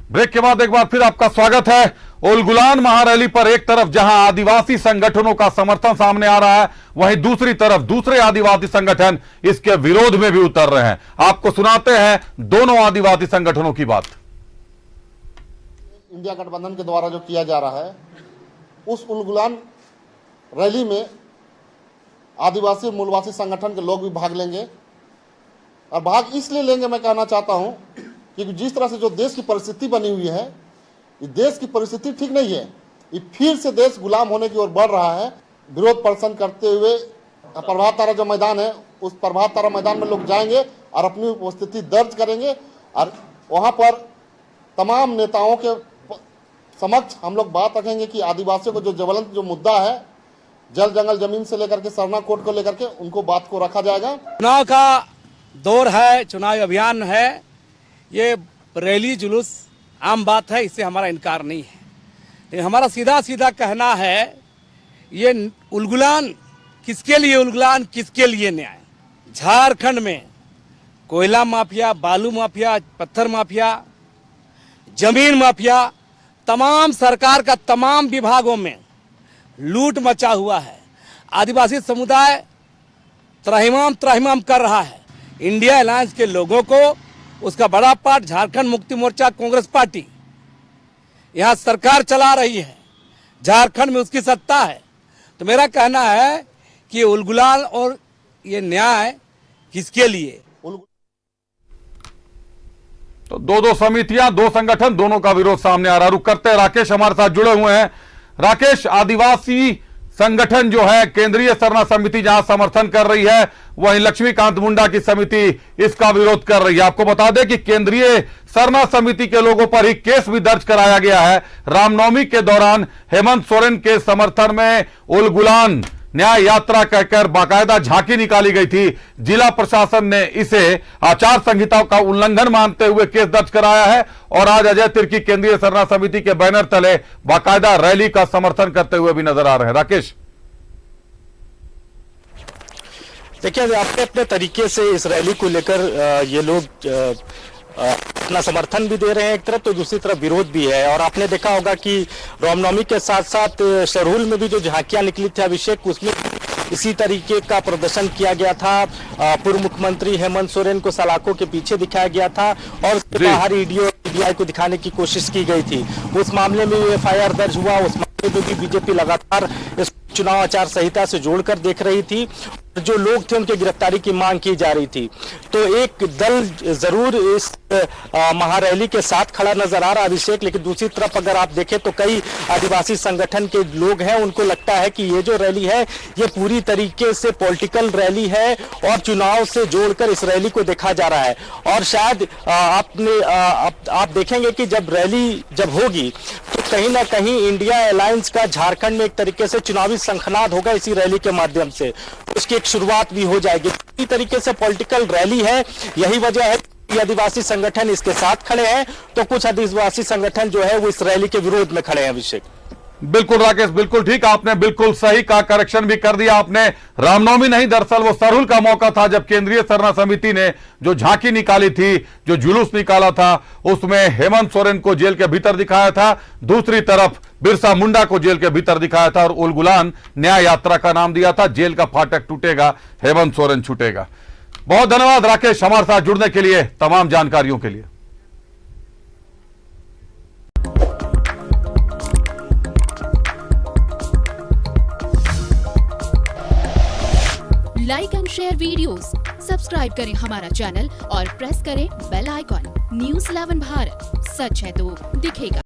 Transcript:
Break के बाद एक बार फिर आपका स्वागत है। उलगुलान महारैली पर एक तरफ जहां आदिवासी संगठनों का समर्थन सामने आ रहा है, वहीं दूसरी तरफ दूसरे आदिवासी संगठन इसके विरोध में भी उतर रहे हैं। आपको सुनाते हैं दोनों आदिवासी संगठनों की बात। इंडिया गठबंधन के द्वारा जो किया जा रहा है, उस उलगुलान रैली में आदिवासी मूलवासी संगठन के लोग भी भाग लेंगे। और भाग इसलिए लेंगे, मैं कहना चाहता हूं, क्योंकि जिस तरह से जो देश की परिस्थिति बनी हुई है, ये देश की परिस्थिति ठीक नहीं है। ये फिर से देश गुलाम होने की ओर बढ़ रहा है। विरोध प्रदर्शन करते हुए प्रभात तारा जो मैदान है, उस प्रभात तारा मैदान में लोग जाएंगे और अपनी उपस्थिति दर्ज करेंगे। और वहां पर तमाम नेताओं के समक्ष हम लोग बात रखेंगे कि आदिवासियों को जो ज्वलंत जो मुद्दा है, जल जंगल जमीन से लेकर के सरना कोड को लेकर के, उनको बात को रखा जाएगा। चुनाव का दौर है, चुनाव अभियान है, ये रैली जुलूस आम बात है, इससे हमारा इनकार नहीं है। लेकिन हमारा सीधा सीधा कहना है, ये उलगुलान किसके लिए, उलगुलान किसके लिए न्याय? झारखंड में कोयला माफिया, बालू माफिया, पत्थर माफिया, जमीन माफिया, तमाम सरकार का तमाम विभागों में लूट मचा हुआ है। आदिवासी समुदाय त्राहिमाम कर रहा है। इंडिया अलायंस के लोगों को, उसका बड़ा पार्ट झारखंड मुक्ति मोर्चा कांग्रेस पार्टी यहां सरकार चला रही है, झारखंड में उसकी सत्ता है। तो मेरा कहना है कि उलगुलान और ये न्याय किसके लिए? तो दो समितियां, दो संगठन, दोनों का विरोध सामने आ रहा। रुक करते हैं, राकेश हमारे साथ जुड़े हुए हैं। राकेश, आदिवासी संगठन जो है, केंद्रीय सरना समिति जहां समर्थन कर रही है, वहीं लक्ष्मीकांत मुंडा की समिति इसका विरोध कर रही है। आपको बता दें कि केंद्रीय सरना समिति के लोगों पर ही केस भी दर्ज कराया गया है। रामनवमी के दौरान हेमंत सोरेन के समर्थन में उलगुलान न्याय यात्रा कहकर बाकायदा झांकी निकाली गई थी। जिला प्रशासन ने इसे आचार संहिता का उल्लंघन मानते हुए केस दर्ज कराया है और आज अजय तिर्की केंद्रीय सरना समिति के बैनर तले बाकायदा रैली का समर्थन करते हुए भी नजर आ रहे हैं। राकेश, देखिए, अपने अपने तरीके से इस रैली को लेकर ये लोग अपना समर्थन भी दे रहे हैं एक तरफ, तो दूसरी तरफ विरोध भी है। और आपने देखा होगा कि रामनवमी के साथ साथ शहडोल में भी जो झांकियां निकली थी अभिषेक, उसमें इसी तरीके का प्रदर्शन किया गया था। पूर्व मुख्यमंत्री हेमंत सोरेन को सलाखों के पीछे दिखाया गया था और उसके बाहर ईडी और सीबीआई को दिखाने की कोशिश की गई थी। उस मामले में एफआईआर दर्ज हुआ। उस मामले में भी बीजेपी लगातार इस चुनाव आचार संहिता से जोड़कर देख रही थी। जो लोग थे उनकी गिरफ्तारी की मांग की जा रही थी। तो एक दल जरूर इस महारैली के साथ खड़ा नजर आ रहा अभिषेक, लेकिन दूसरी तरफ अगर आप देखें तो कई आदिवासी संगठन के लोग हैं, उनको लगता है कि ये जो रैली है ये पूरी तरीके से पॉलिटिकल रैली है और चुनाव से जोड़कर इस रैली को देखा जा रहा है। और शायद आप देखेंगे कि जब रैली होगी तो कहीं ना कहीं इंडिया अलायंस का झारखंड में एक तरीके से चुनावी शंखनाद होगा इसी रैली के माध्यम से, उसकी एक शुरुआत भी हो जाएगी। इसी तरीके से पॉलिटिकल रैली है, यही वजह है कि आदिवासी संगठन इसके साथ खड़े हैं, तो कुछ आदिवासी संगठन जो है वो इस रैली के विरोध में खड़े हैं। अभिषेक, बिल्कुल राकेश, बिल्कुल ठीक, आपने बिल्कुल सही कहा, करेक्शन भी कर दिया आपने। रामनवमी नहीं, दरअसल वो सरहुल का मौका था जब केंद्रीय सरना समिति ने जो झांकी निकाली थी, जो जुलूस निकाला था, उसमें हेमंत सोरेन को जेल के भीतर दिखाया था, दूसरी तरफ बिरसा मुंडा को जेल के भीतर दिखाया था और उलगुलान न्याय यात्रा का नाम दिया था। जेल का फाटक टूटेगा, हेमंत सोरेन छूटेगा। बहुत धन्यवाद राकेश, हमारे साथ जुड़ने के लिए, तमाम जानकारियों के लिए। Like and share videos, subscribe करें हमारा चैनल और प्रेस करें बेल आइकॉन। न्यूज़ 11 भारत, सच है तो दिखेगा।